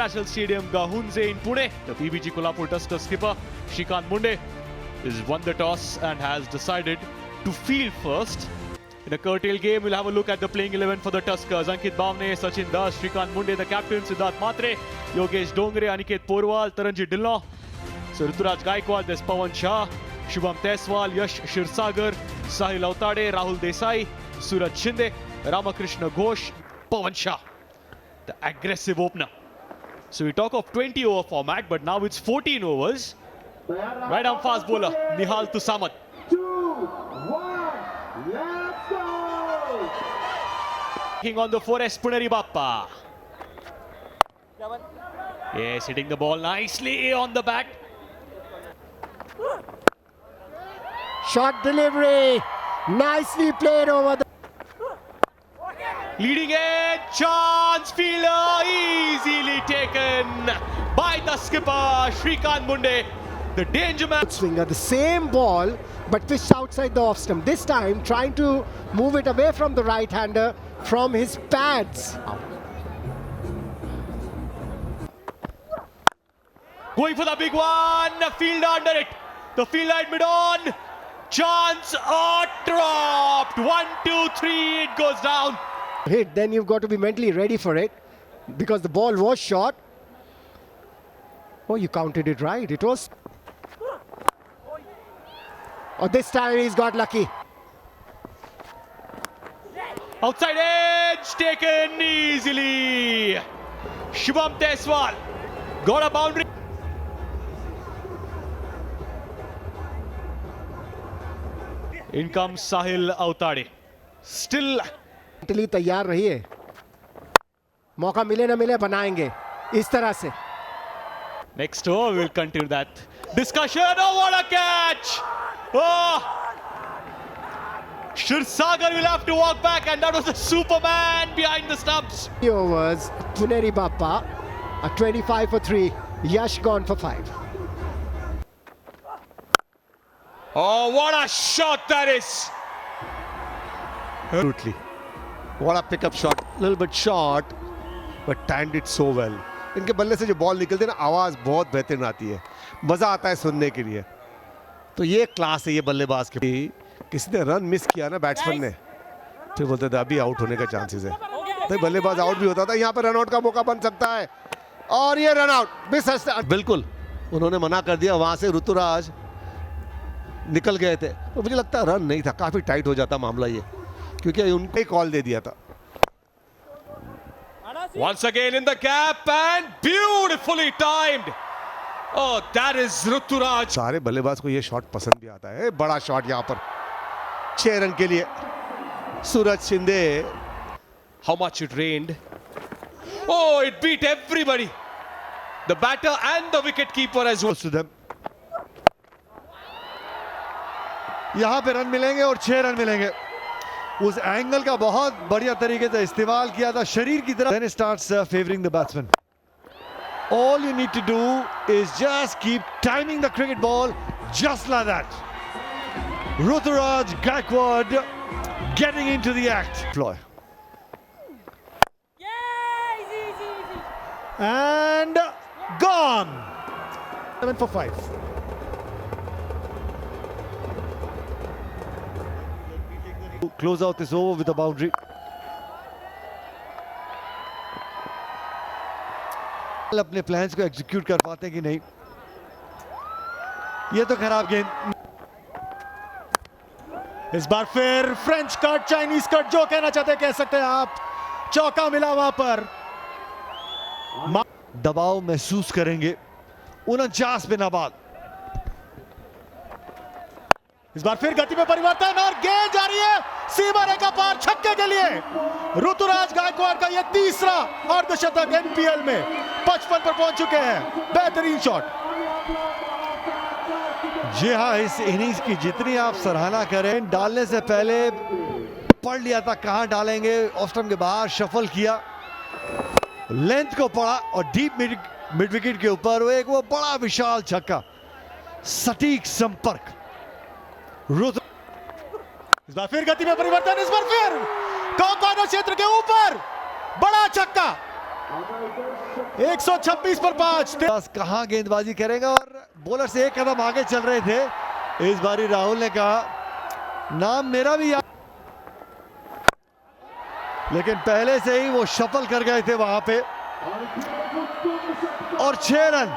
International Stadium, Gahunze in Pune. The PBG Kolhapur Tuskers skipper Shrikant Munde has won the toss and has decided to field first. In a curtailed game, we'll have a look at the playing 11 for the Tuskers. Ankit Bhavne, Sachin Das, Shrikant Munde, the captain, Siddharth Matre, Yogesh Dongre, Aniket Porwal, Taranjit Dillon. So Ruturaj Gaikwad, there's Pawan Shah, Shubham Teswal, Yash Shirsagar, Sahil Autade, Rahul Desai, Suraj Shinde, Ramakrishna Ghosh, Pawan Shah, the aggressive opener. So we talk of 20 over format, but now it's 14 overs. Right arm fast bowler, Nihal Tusamat. 2-1, let's go! King on the forest, Puneri Bappa. Yes, hitting the ball nicely on the bat. Shot delivery, nicely played over the... Leading edge, chance fielder, easily taken by the skipper, Shrikant Munde. The danger man. Swinger, the same ball, but pitched outside the off stump. This time, trying to move it away from the right-hander from his pads. Going for the big one, fielder under it. The fielder at mid-on. Chance, dropped. 1, 2, 3, it goes down. Hit, then you've got to be mentally ready for it because the ball was short. Oh, you counted it right. It was. Oh, this time he's got lucky. Outside edge, taken easily. Shubham Teswal got a boundary. In comes Sahil Autade. Still mentally तैयार रहिए, मौका मिले ना मिले बनाएंगे इस तरह से. Next over, we'll continue that discussion. Oh, what a catch! Oh, Shirsagar will have to walk back, and that was a Superman behind the stumps. Overs, Puneri Bappa, a 25 for 3, Yash gone for 5. Oh, what a shot that is! Absolutely. What a pickup shot. Little bit short, but timed it so well. इनके बल्ले से जो ball निकलती है ना, आवाज बहुत बेहतरीन आती है, मजा आता है सुनने के लिए. तो ये क्लास है ये बल्लेबाज के. किसी ने रन मिस किया ना बैट्समैन ने, फिर बोलते थे अभी आउट होने का चांसेस है. तो बल्लेबाज आउट भी होता था. यहाँ पर रन आउट का मौका बन सकता है, और ये रन आउट मिस. बिल्कुल उन्होंने मना कर दिया. वहां से ऋतुराज निकल गए थे, तो मुझे लगता है रन नहीं था, काफी टाइट हो जाता मामला ये, क्योंकि उनको कॉल दे दिया था. Once again in the gap and beautifully timed. Oh, that is Ruturaj. सारे बल्लेबाज को ये शॉट पसंद भी आता है. बड़ा शॉट यहाँ पर 6 रन के लिए. सूरज Shinde. How much it rained. Oh, it beat everybody. The batter and the wicket keeper as well. यहाँ पे रन मिलेंगे और 6 रन मिलेंगे. उस एंगल का बहुत बढ़िया तरीके से इस्तेमाल किया था शरीर की तरफ. Then it starts favoring the batsman. All you need to do is just keep timing the cricket ball just like that. Ruturaj Gaikwad getting into the act. Floy. And gone. 7 for 5. Close out this over with a boundary. अपने plans को execute कर पाते हैं कि नहीं. ये तो खराब गेंद. इस बार फिर फ्रेंच कट, चाइनीज कट, जो कहना चाहते कह सकते हैं आप. चौका मिला वहां पर. दबाव महसूस करेंगे 49 बिना बाद. इस बार फिर गति में परिवर्तन और गेंद जा रही है सीमा रेखा पार छक्के के लिए. ऋतुराज गायकवाड़ का यह तीसरा अर्धशतक एनपीएल में 55 पर पहुंच चुके हैं. बेहतरीन शॉट. जी हाँ, इस इनिंग्स की जितनी आप सराहना करें, डालने से पहले पढ़ लिया था कहां डालेंगे. ऑफ स्टंप के बाहर शफल किया, लेंथ को पड़ा और डीप मिड विकेट के ऊपर वो बड़ा विशाल छक्का. सटीक संपर्क. इस बार फिर गति में परिवर्तन. इस बार फिर कॉर्नर क्षेत्र के ऊपर बड़ा छक्का. 126 पर 5 कहां गेंदबाजी करेगा और बॉलर से एक कदम आगे चल रहे थे। इस बारी राहुल ने कहा नाम मेरा भी याद, लेकिन पहले से ही वो शफल कर गए थे वहां पे और 6 रन।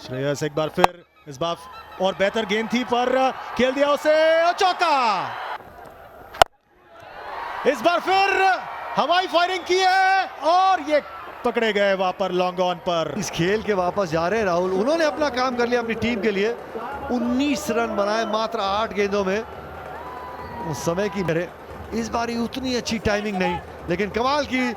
श्रेयस एक बार फिर, इस बार और बेहतर गेंद थी पर खेल दिया उसे और चौका। इस बार फिर हवाई फायरिंग की है और ये पकड़े गए वहां पर लॉन्ग ऑन पर। इस खेल के वापस जा रहे हैं राहुल, उन्होंने अपना काम कर लिया अपनी टीम के लिए। 19 रन बनाए मात्र 8 गेंदों में। उस समय की मेरे इस बारी उतनी अच्छी टाइमिंग नहीं, लेकिन कमाल की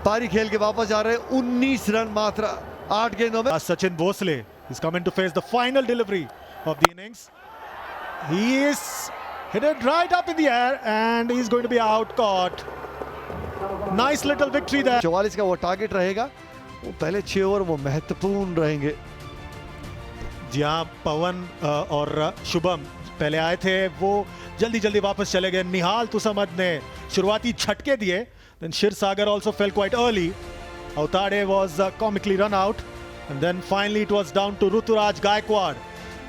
पारी खेल के वापस जा रहे हैं। 19 रन मात्र 8 गेंदों में। Sachin Bhosle is coming to face the final delivery of the innings. He is hit it right up in the air and he's going to be out caught. Nice little victory there. 44 का वो target रहेगा, वो पहले 6 over वो महत्वपूर्ण रहेंगे। जी हाँ, पवन और शुभम पहले आए थे, वो जल्दी जल्दी वापस चले गए। निहाल तुसमद ने शुरुआती झटके दिए, then Shirsagar also fell quite early. Autade was comically run out, and then finally it was down to Ruturaj Gaikwad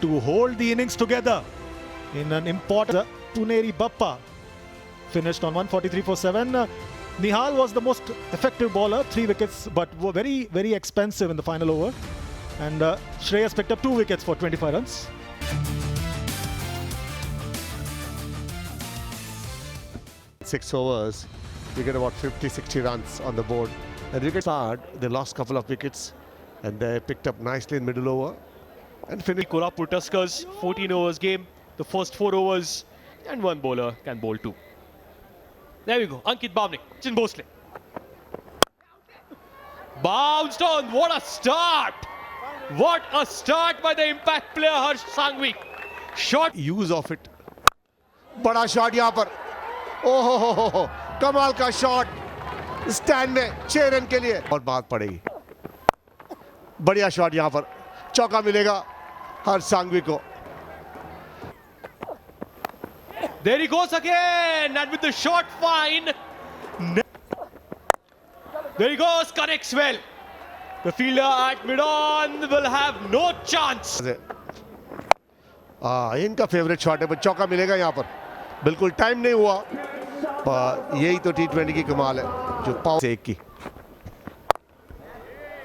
to hold the innings together in an important. Puneri Bappa finished on 143 for 7. Nihal was the most effective bowler, 3 wickets, but were very, very expensive in the final over. And Shreyas picked up 2 wickets for 25 runs. Six overs, you get about 50-60 runs on the board. And wickets hard, they lost couple of wickets and they picked up nicely in middle over and finished. Kolhapur Tuskers, 14 overs game. The first 4 overs and one bowler can bowl 2. There we go. Ankit Bhavne, Chin Bhosle. Bounced on. What a start! What a start by the impact player Harsh Sangvi. Shot. Use of it. बड़ा shot यहाँ पर, ओहो हो, कमाल का shot stand में 6 run के लिए और बात पड़ेगी। बढ़िया शॉट यहाँ पर, चौका मिलेगा हर्ष सांघवी को। There he goes again, and with the short fine. There he goes, connects well. The fielder at mid-on will have no chance. इनका फेवरेट शॉट है, पर चौका मिलेगा यहाँ पर। बिल्कुल टाइम नहीं हुआ, पर यही तो T20 की कमाल है, जो पाव से एक की।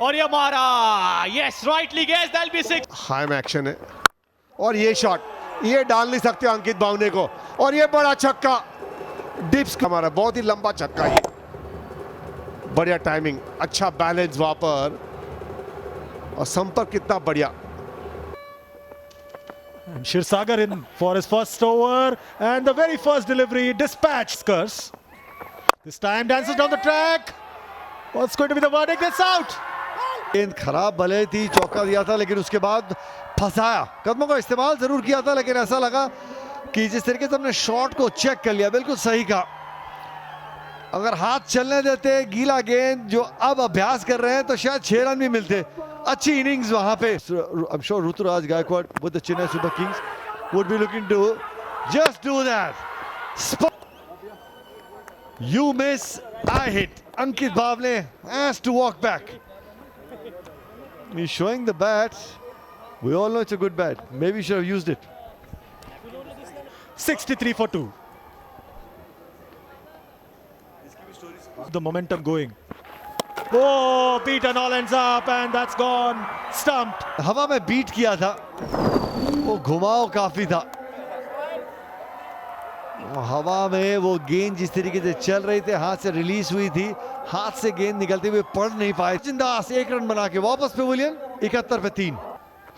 और ये मारा, yes, rightly guessed, that'll be 6. High में एक्शन है और ये शॉट ये डाल नहीं सकते अंकित भावने को, और ये बड़ा छक्का डिप्स का मारा, बहुत ही लंबा छक्का ये। बढ़िया टाइमिंग, अच्छा बैलेंस वहां पर और संपर्क कितना बढ़िया। And Shirsagar in for his first over and the very first delivery dispatch Skurs. This time dances down the track. What's going to be the verdict? It's out. गेंद खराब भले थी, चौका दिया था, लेकिन उसके बाद फंसाया। कदमों का इस्तेमाल जरूर किया था, लेकिन ऐसा लगा कि जिस तरीके से हमने शॉट को चेक कर लिया, बिल्कुल सही कहा। अगर हाथ चलने देते गीला गेंद जो अब अभ्यास कर रहे हैं तो शायद 6 रन भी मिलते। अच्छी इनिंग्स वहां पे। I'm sure Ruturaj Gaikwad with the Chennai Super Kings would be looking to just do that. You miss, I hit. Ankit Bhavne has to walk back. He's showing the bat. We all know it's a good bat. Maybe he should have used it. 63 for 2. The momentum going. Oh, beaten all ends up and that's gone. Stumped. हवा में beat किया था, वो घुमाव काफी था। हवा में वो गेंद जिस तरीके से चल रही थी, हाथ से रिलीज हुई थी, हाथ से गेंद निकलते हुए पड़ नहीं पाए। जिंदास 1 रन बना के वापस पेविलियन 71 पे 3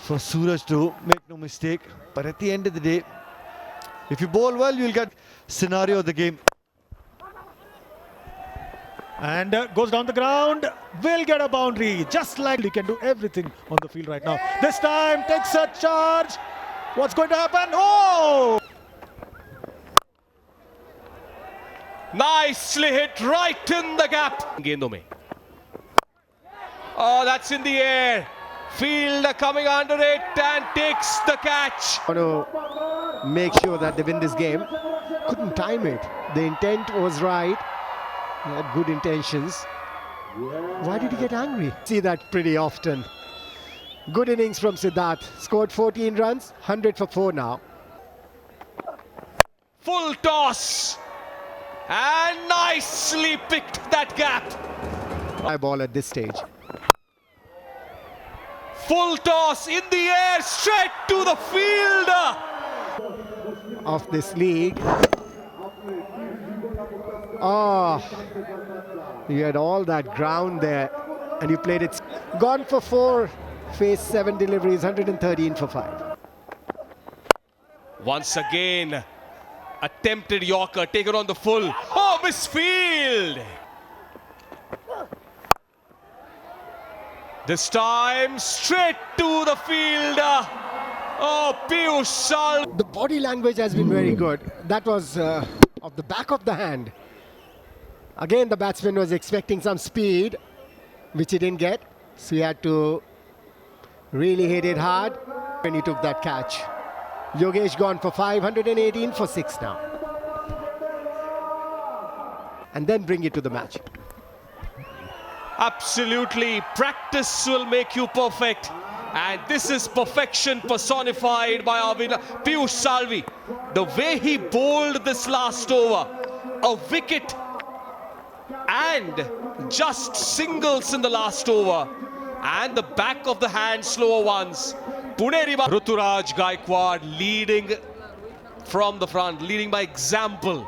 for Suraj to make no mistake. But at the end of the day, if you bowl well, you'll get scenario of the game. And goes down the ground, will get a boundary, just like he can do everything on the field right now. This time takes a charge. What's going to happen? Oh! Nicely hit right in the gap. गेंदों में. Oh, that's in the air. Fielder coming under it and takes the catch. Want to make sure that they win this game. Couldn't time it. The intent was right. He had good intentions. Why did he get angry? See that pretty often. Good innings from Siddharth. Scored 14 runs, 100 for 4 now. Full toss. And nicely picked that gap. High ball at this stage. Full toss in the air, straight to the fielder. Of this league. Oh, you had all that ground there and you played it. Gone for 4, faced 7 deliveries, 113 for 5. Once again, attempted Yorker, taken on the full. Oh, misfield. This time, straight to the fielder. Oh, Piyush Salvi. The body language has been very good. That was of the back of the hand. Again, the batsman was expecting some speed, which he didn't get. So he had to really hit it hard when he took that catch. Yogesh gone for 518 for 6 now. And then bring it to the match. Absolutely. Practice will make you perfect. And this is perfection personified by our winner, Piyush Salvi. The way he bowled this last over, a wicket and just singles in the last over. And the back of the hand slower ones. Puneri Ruturaj Gaikwad leading from the front, leading by example.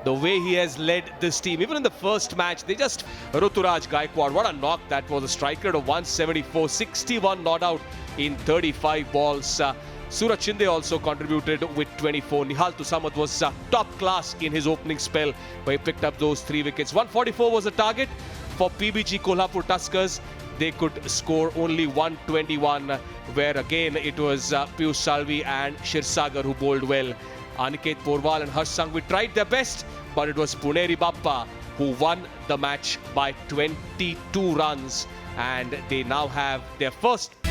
The way he has led this team, even in the first match, Ruturaj Gaikwad, what a knock that was. A striker of 174, 61 not out in 35 balls. Suraj Shinde also contributed with 24. Nihal Tusamat was top class in his opening spell, where he picked up those 3 wickets. 144 was the target for PBG Kolhapur Tuskers. They could score only 121, where again it was Piyush Salvi and Shirsagar who bowled well. Aniket Porwal and Harsh Sanghvi tried their best, but it was Puneri Bappa who won the match by 22 runs, and they now have their first